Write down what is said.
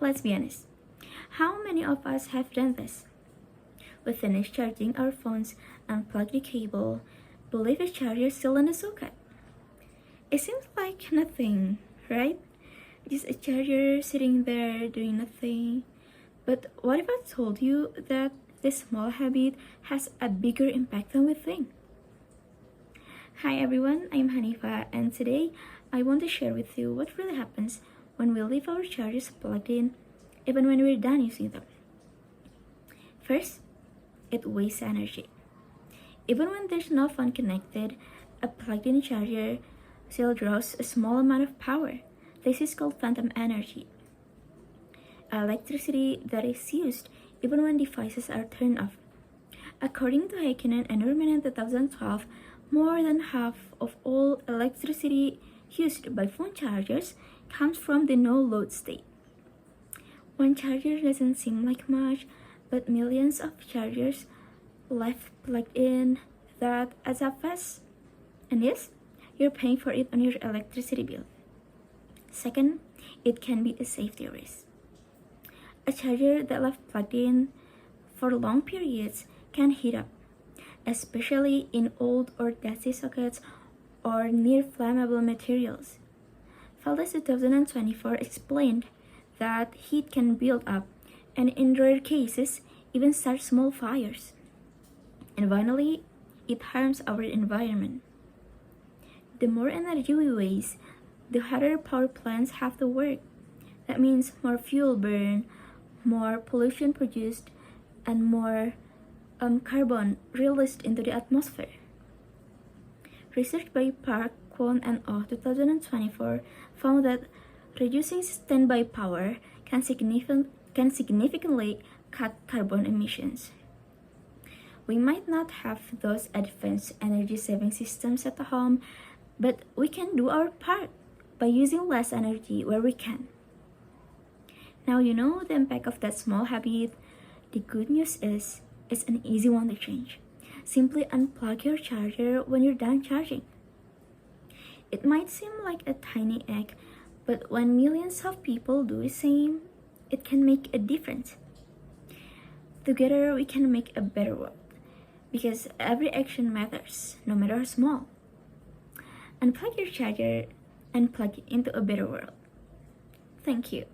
Let's be honest. How many of us have done this? We finish charging our phones, unplug the cable, but leave the charger still in the socket. It seems like nothing, right? Just a charger sitting there doing nothing. But what if I told you that this small habit has a bigger impact than we think? Hi everyone, I'm Hanifa, and today I want to share with you what really happens when we leave our chargers plugged in, even when we're done using them. First, it wastes energy. Even when there's no phone connected, a plugged-in charger still draws a small amount of power. This is called phantom energy. Electricity that is used even when devices are turned off. According to Heikkinen and Nurman in 2012, more than half of all electricity used by phone chargers comes from the no-load state. One charger doesn't seem like much, but millions of chargers left plugged in, that adds up fast. And yes, you're paying for it on your electricity bill. Second, it can be a safety risk. A charger that left plugged in for long periods can heat up, especially in old or dusty sockets or near flammable materials. Feldes 2024 explained that heat can build up and in rare cases even start small fires. And finally, it harms our environment. The more energy we waste, the harder power plants have to work. That means more fuel burn, more pollution produced, and more carbon released into the atmosphere. Research by Park, Kwon and Oh 2024 found that reducing standby power can significantly cut carbon emissions. We might not have those advanced energy-saving systems at home, but we can do our part by using less energy where we can. Now you know the impact of that small habit. The good news is, it's an easy one to change. Simply unplug your charger when you're done charging. It might seem like a tiny act, but when millions of people do the same, it can make a difference. Together we can make a better world, because every action matters, no matter how small. Unplug your charger and plug it into a better world. Thank you.